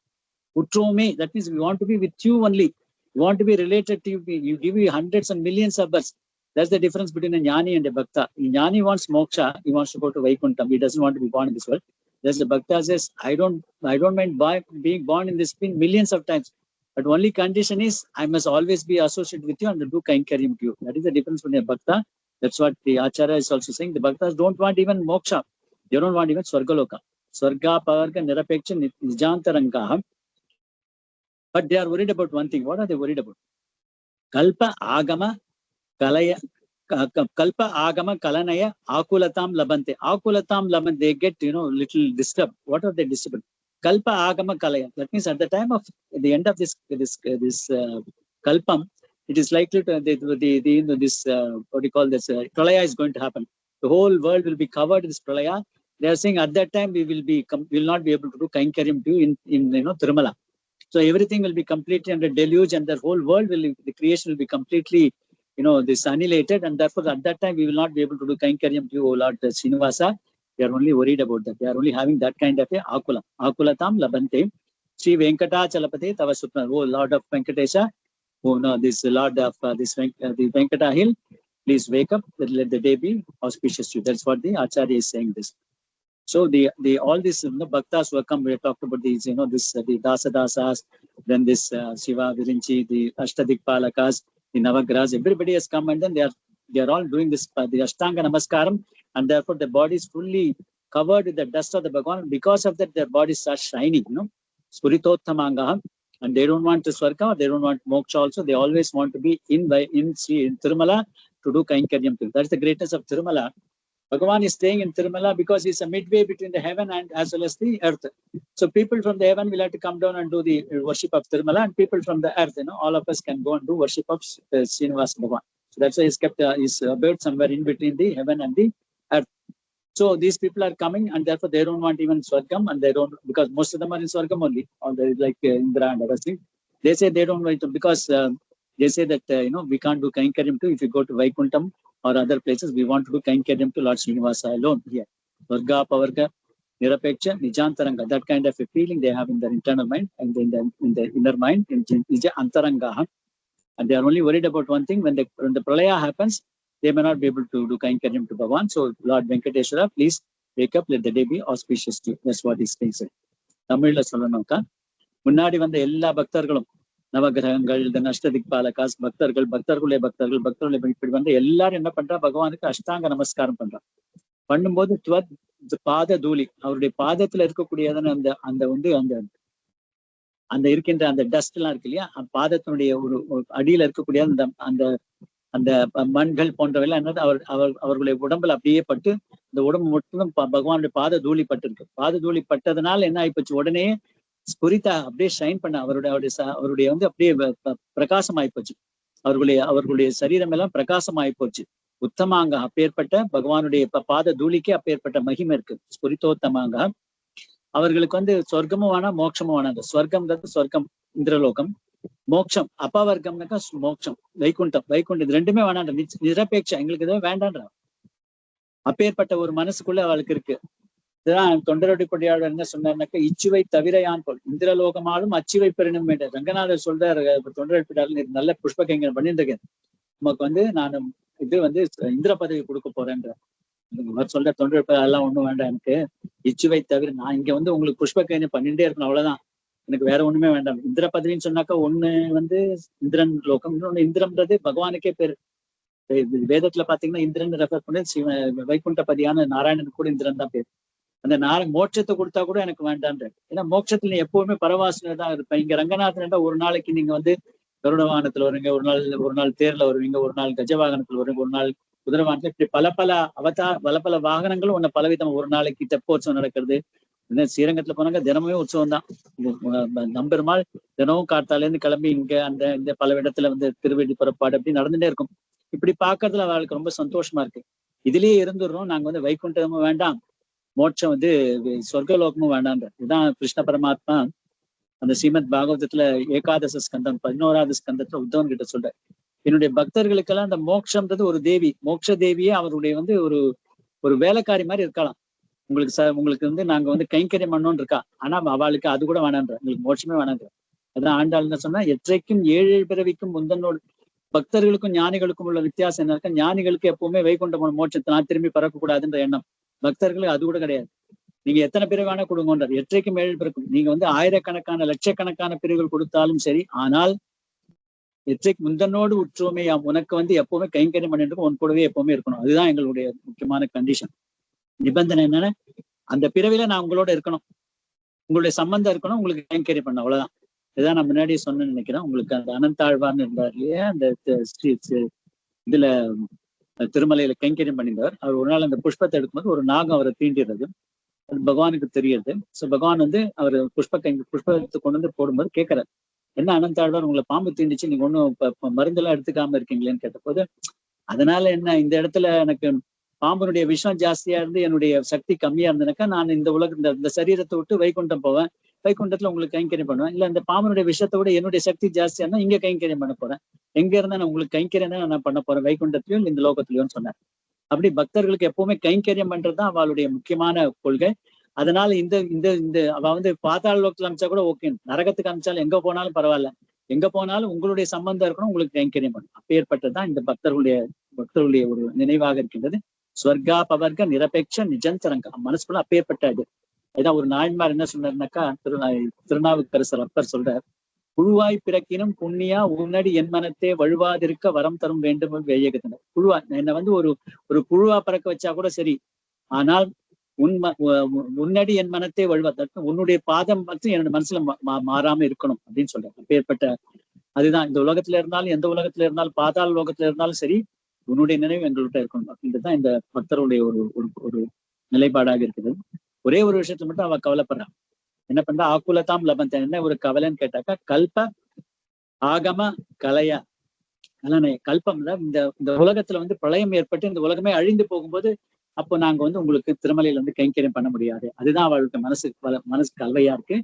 Utrome. That means we want to be with you only. We want to be related to you. You give me hundreds and millions of births. That's the difference between a Jnani and a Bhakta. A Jnani wants moksha, he wants to go to Vaikuntham. He doesn't want to be born in this world. There's the Bhakta says, I don't mind being born in this spin millions of times. But only condition is I must always be associated with you and do Kainkaryam to you. That is the difference between a Bhakta. That's what the Acharya is also saying. The Bhaktas don't want even moksha. They don't want even Swargaloka. Swarga, Pavarga, Nirapeksha, Nijantarangaha. But they are worried about one thing. What are they worried about? Kalpa Agama Kalaya. Kalpa Agama Kalanaya Akulatam Labante. Akulatam Labante, they get, little disturbed. What are they disturbed? Kalpa Agama Kalaya. That means at the time of the end of this Kalpam, it is likely to this what do you call this pralaya is going to happen. The whole world will be covered in this pralaya. They are saying at that time we will not be able to do Kainkaryam to you in Tirumala. So everything will be completely under deluge, and the whole world the creation will be completely this annihilated, and therefore at that time we will not be able to do Kainkaryam to you, O Lord Srinivasa. They are only worried about that. They are only having that kind of a akula. Akulatam labante. Sri Venkata Chalapate Tava Supna. Oh Lord of Venkatesha. Oh no, this Lord of the Venkata Hill. Please wake up. Let the day be auspicious to you. That's what the Acharya is saying this. So the all these bhaktas who have come, we talked about these, the Dasadasas, then this Shiva Virinchi, the Ashtadikpalakas, the Navagrahas, everybody has come, and then they are all doing this the Ashtanga Namaskaram, and therefore the body is fully covered with the dust of the Bhagavan. Because of that, their bodies are shining, Spuritottamangaham, and they don't want to Swarga, they don't want moksha also. They always want to be in Tirumala to do Kainkaryam. That's the greatness of Tirumala. Bhagavan is staying in Tirumala because he's a midway between the heaven and as well as the earth. So people from the heaven will have to come down and do the worship of Tirumala, and people from the earth, all of us can go and do worship of Srinivasa Bhagavan. So that's why he's kept his abode somewhere in between the heaven and the earth. So these people are coming, and therefore they don't want even Swargam, and they don't, because most of them are in Swargam only, or like Indra and everything. They say they don't want to, because they say that we can't do Kainkaryam too. If you go to Vaikuntham or other places, we want to do Kainkaryam to Lord Srinivasa alone here. Swarga, Pavarga, Nirapeksha, Nijantaranga, that kind of a feeling they have in their internal mind and in the inner mind, in Nija Antarangaha. And they are only worried about one thing: when the pralaya happens, they may not be able to do Kainkaryam to Bhagavan. So Lord Venkateshwara, please wake up, let the day be auspicious to you. That's what he's saying. Tamil la sollanokka. முன்னாடி வந்த எல்லா பக்தர்களும் நவகிரகங்கள், அஷ்டதிக்பாலகாஸ், பக்தர்களே இப்படி வந்து எல்லாரும் என்ன பண்றா, பகவானுக்கு அஷ்டாங்க நமஸ்காரம் பண்றா. பண்ணும்போது பாத தூளி, அவருடைய பாதத்துல இருக்கக்கூடியதான அந்த இருக்கின்ற அந்த டஸ்ட் எல்லாம் இருக்கு இல்லையா, பாதத்தினுடைய ஒரு அடியில இருக்கக்கூடிய அந்த மண்கள் போன்றவையெல்லாம் என்னது அவர்களுடைய உடம்புல அப்படியே பட்டு, இந்த உடம்பு மட்டும் பகவானுடைய பாத தூளி பட்டு இருக்கு. பாத தூளி பட்டதுனால என்ன ஆயிப்போச்சு, உடனே ஸ்புரிதா அப்படியே ஷைன் பண்ண அவருடைய வந்து அப்படியே பிரகாசமாயி போச்சு. அவர்களுடைய சரீரம் எல்லாம் பிரகாசமாயி போச்சு. உத்தமாங்க அப்பேற்பட்ட பகவானுடைய பாத தூளிக்கே அப்பேற்பட்ட மகிமை இருக்கு. ஸ்புரித்தோத்தமாங்க அவர்களுக்கு வந்து சொர்க்கமும் வேணாம் மோட்சமும் வேணாம். அந்த ஸ்வர்க்கம்ன்றது சொர்க்கம் இந்திரலோகம், மோட்சம் அபவர்க்கம்னாக்கா மோட்சம் வைகுண்டம் இது ரெண்டுமே வேணான்ற நிரபேட்சம், எங்களுக்கு எதுவும் வேண்டான்ற அப்பேற்பட்ட ஒரு மனசுக்குள்ள அவளுக்கு இருக்கு. இதுதான் தொண்டரடி கொடியாளர் என்ன சொன்னார்னாக்கா, இச்சுவை தவிர யான் போல் இந்திரலோகமாலும் அச்சுவை பெறணும் என்ற ரங்கநாதர் சொல்றாரு. தொண்டரடி கொடியாளர் நல்ல புஷ்ப கைங்கரம் பண்ணிட்டு இருக்கேன், நமக்கு வந்து நான் இது வந்து இந்திர பதவி கொடுக்க போறேன்ற சொல்ற. தொண்டரடி அதெல்லாம் ஒண்ணும் வேண்டாம், எனக்கு இச்சுவை தவிர நான் இங்க வந்து உங்களுக்கு புஷ்ப கைங்கரம் பண்ணிட்டே இருக்கணும், அவ்வளவுதான், எனக்கு வேற ஒண்ணுமே வேண்டாம். இந்திர பதவின்னு சொன்னாக்கா ஒண்ணு வந்து இந்திரன் லோகம், இன்னொன்னு இந்திரன்றது பகவானுக்கே பேரு. வேதத்துல பாத்தீங்கன்னா இந்திரன் ரெஃபர் பண்ணி வைகுண்டபதியான நாராயணனுக்கு கூட இந்திரன் தான் பேரு. அந்த மோட்சத்தை கொடுத்தா கூட எனக்கு வேண்டான்ற. ஏன்னா மோட்சத்துல நீ எப்பவுமே பரவாசனை தான் இருப்பேன். இங்க ரங்கநாதன் ஒரு நாளைக்கு நீங்க வந்து கருட வாகனத்துல வருவீங்க, ஒரு நாள் தேர்ல வருவீங்க, ஒரு நாள் கஜ வாகனத்துல வருவீங்க, ஒரு நாள் குதிரை வாகனத்துல, இப்படி பல வாகனங்களும் ஒன்னு பலவிதம். ஒரு நாளைக்கு தெப்போற்சவம் நடக்கிறது. ஸ்ரீரங்கத்துல போனாங்க தினமுமே உற்சவம் தான். நம்பெருமாள் தினமும் காத்தால இருந்து கிளம்பி இங்க இந்த பல இடத்துல வந்து திருவெடி புறப்பாடு அப்படி நடந்துட்டே இருக்கும். இப்படி பாக்குறதுல அவளுக்கு ரொம்ப சந்தோஷமா இருக்கு. இதுலயே இருந்துடுறோம், நாங்க வந்து வைகுண்டமும் வேண்டாம், மோட்சம் வந்து சொர்க்கலோகமும் வேண்டான்ற. இதுதான் கிருஷ்ண பரமாத்மா அந்த ஸ்ரீமத் பாகவதத்துல ஏகாதச ஸ்கந்தம் 11வது ஸ்கந்தத்துல உத்தவன் கிட்ட சொல்ற, என்னுடைய பக்தர்களுக்கெல்லாம் அந்த மோட்சம்ன்றது ஒரு தேவி, மோட்ச தேவியே அவருடைய வந்து ஒரு வேலைக்காரி மாதிரி இருக்கலாம். உங்களுக்கு வந்து நாங்க வந்து கைங்கரியம் பண்ணோன்னு இருக்கா, ஆனா அவளுக்கு அது கூட வேணான்ற, உங்களுக்கு மோட்சமே வேணான்ற. அதான் ஆண்டாள்னு சொன்னா, எற்றைக்கும் 7 பிறவிக்கும் முந்தனோடு. பக்தர்களுக்கும் ஞானிகளுக்கும் உள்ள வித்தியாசம் என்ன இருக்கா, ஞானிகளுக்கு எப்பவுமே வைகுண்ட மோட்சத்தை நான் திரும்பி பறக்கக்கூடாதுன்ற எண்ணம், பக்தர்களுக்கு அது கூட கிடையாது. நீங்க எத்தனை பிறகு வேணா கொடுங்கன்றார். எற்றைக்கும் 7 பிறக்கும். நீங்க வந்து ஆயிரக்கணக்கான லட்சக்கணக்கான பிரிவுகள் கொடுத்தாலும் சரி, ஆனால் எற்றைக்கு முந்தனோடு உற்றோமே உனக்கு வந்து எப்பவுமே கைங்கரியம் பண்ணிட்டு உன் கூடவே எப்பவுமே இருக்கணும். அதுதான் எங்களுடைய முக்கியமான கண்டிஷன், நிபந்தனை. என்னன்னா அந்த பிறவில நான் உங்களோட இருக்கணும், உங்களுடைய சம்பந்தம் இருக்கணும், உங்களுக்கு கைங்கரியம் பண்ண, அவ்வளவுதான். இதுதான் நான் முன்னாடியே சொன்னேன்னு நினைக்கிறேன். உங்களுக்கு அந்த அனந்தாழ்வார்னு இருந்தார் இல்லையா, அந்த இதுல திருமலையில கைங்கரியம் பண்ணியிருந்தார். அவர் ஒரு நாள் அந்த புஷ்பத்தை எடுக்கும்போது ஒரு நாகம் அவரை தீண்டிடுறது, அது பகவானுக்கு தெரியுது. சோ பகவான் வந்து அவர் புஷ்பத்தை கொண்டு வந்து போடும்போது கேட்கிறார், என்ன அனந்தாழ்வார் உங்களை பாம்பு தீண்டிச்சு, நீங்க ஒன்னும் மருந்தெல்லாம் எடுத்துக்காம இருக்கீங்களேன்னு கேட்டபோது, அதனால என்ன, இந்த இடத்துல எனக்கு பாம்பனுடைய விஷம் ஜாஸ்தியா இருந்து என்னுடைய சக்தி கம்மியா இருந்ததுனாக்கா நான் இந்த சரீரத்தை விட்டு வைகுண்டம் போவேன், வைகுண்டத்துல உங்களுக்கு கைங்கரியம் பண்ணுவேன். இல்ல இந்த பாம்பனுடைய விஷயத்தை விட என்னுடைய சக்தி ஜாஸ்தியா இருந்தா இங்க கைங்கரியம் பண்ண போறேன், எங்க இருந்தா நான் உங்களுக்கு கைங்கரியம் தான் நான் பண்ண போறேன், வைகுண்டத்திலயும் இந்த லோகத்திலயும் சொன்னேன். அப்படி பக்தர்களுக்கு எப்பவுமே கைங்கரியம் பண்றதுதான் அவளுடைய முக்கியமான கொள்கை. அதனால அவ வந்து பாதாள லோகத்துல அமிச்சா கூட ஓகே, நரகத்துக்கு அமிச்சாலும் எங்க போனாலும் பரவாயில்ல, எங்க போனாலும் உங்களுடைய சம்பந்தம் இருக்கணும், உங்களுக்கு கைங்கரியம் பண்ணணும். அப்பேற்பட்டதுதான் இந்த பக்தர்களுடைய ஒரு நினைவாக இருக்கின்றது. ஸ்வர்கா பவர்க நிரபேட்ச நிஜந்தரங்க மனசுக்குள்ள அப்பேற்பட்ட இது. அதுதான் ஒரு நாயன்மார் என்ன சொன்னார்னாக்கா, திருநாவுக்கரசர் அப்பர் சொல்றார், புழுவாய் பிறக்கினும் புண்ணியா உன்னடி என் மனத்தே வழுவாதிருக்க வரம் தரும் வேண்டும் வேயகத்தினர். புழுவா என்னை வந்து ஒரு புழுவா பறக்க வச்சா கூட சரி, ஆனால் உன்னடி என் மனத்தை வழுவாதற்கு உன்னுடைய பாதம் வந்து என்னோட மனசுல மாறாம இருக்கணும் அப்படின்னு சொல்றேன். அப்பேற்பட்ட அதுதான் இந்த உலகத்துல இருந்தாலும் எந்த உலகத்துல இருந்தாலும் பாதாள லோகத்துல இருந்தாலும் சரி, உன்னுடைய நினைவு எங்கள்கிட்ட இருக்கணும் அப்படின்றதுதான் இந்த பக்தருடைய ஒரு நிலைப்பாடாக இருக்குது. ஒரே ஒரு விஷயத்துல மட்டும் அவ கவலைப்படுறான், என்ன பண்றா, ஆக்குலதாம் லபந்த, என்ன ஒரு கவலைன்னு கேட்டாக்கா, கல்ப ஆகம கலையா கல்பம். இந்த உலகத்துல வந்து பிரளயம் ஏற்பட்டு இந்த உலகமே அழிந்து போகும்போது, அப்போ நாங்க வந்து உங்களுக்கு திருமலையில வந்து கைங்கரியம் பண்ண முடியாது. அதுதான் அவளுக்கு மனசு கல்வையா இருக்கு.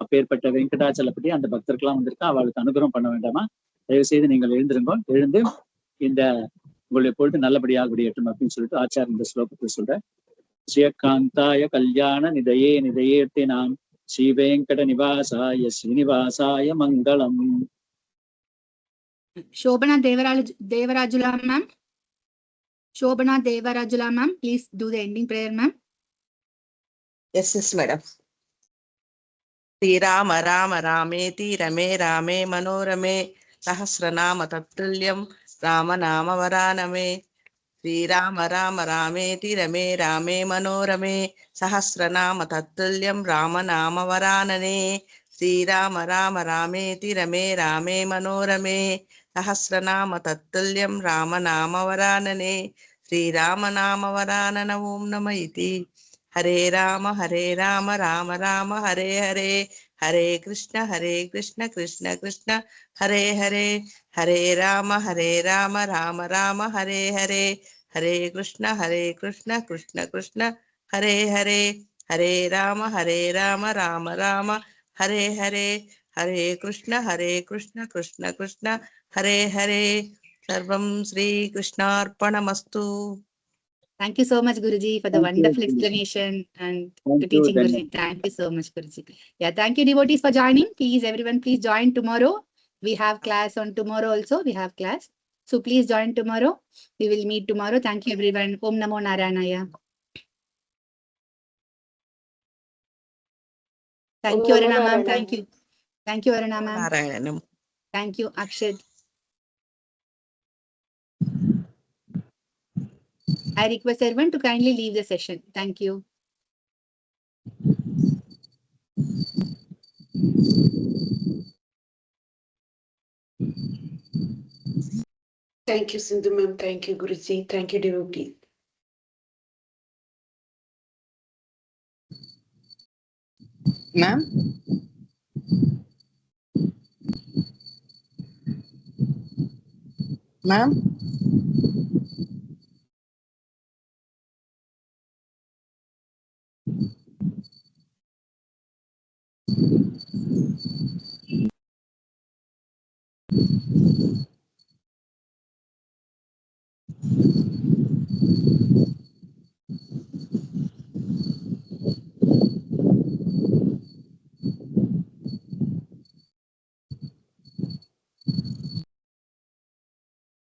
அப்ப ஏற்பட்ட வெங்கடாச்சலப்படி அந்த பக்தர்கள்லாம் வந்திருக்கா, அவளுக்கு அனுகிரகம் பண்ண வேண்டாமா, தயவு செய்து நீங்கள் எழுந்து இந்த உங்களுடைய பொழுது நல்லபடியாக விடையட்டும் அப்படின்னு சொல்லிட்டு ஆச்சார் இந்த ஸ்லோகத்தை சொல்ற. ஸ்ரீகாந்தாய கல்யாண நிதையே நிதையேர்த்தே நாம் ஸ்ரீ வெங்கட நிவாசாய ஸ்ரீனிவாசாய மங்களம். Shobana Devarajula ma'am. Shobana Devarajula ma'am, please do the ending prayer ma'am. Yes, madam. Sri Rama Rama Rameti Rame Rame Manorame Sahasranama Tattulyam Rama Nama Varaname. Sri Rama Rama Rameti Rame Rame Manorame Sahasranama Tattulyam Rama Nama Varanane. Sri Rama Rama Rameti Rame Rame Manorame Sahasranama Tattulyam Rama Nama Varanane. Sri Rama Nama Varanana Om Nama Iti. Hare Rama Rama Rama Hare Hare Hare Krishna Krishna Krishna Hare Hare Hare Rama Rama Rama Hare Hare Hare Krishna Krishna Krishna Hare Hare Hare Rama Rama Rama Hare Hare Hare Krishna Krishna Krishna Hare Hare సర్వం శ్రీకృష్ణార్పణమస్తు. Thank you so much, Guruji, for the wonderful explanation and to teaching, Guruji. Thank you so much, Guruji. Yeah, thank you, devotees, for joining. Please, everyone, please join tomorrow. We have class on tomorrow also. We have class. So please join tomorrow. We will meet tomorrow. Thank you, everyone. Om Namo Narayanaya. Thank you, Aruna ma'am. Thank you. Thank you, Aruna ma'am. Narayana. Thank you, Akshad. I request everyone to kindly leave the session. Thank you. Thank you, Sindhu ma'am. Thank you, Guruji. Thank you, devotee. Ma'am? Ma'am?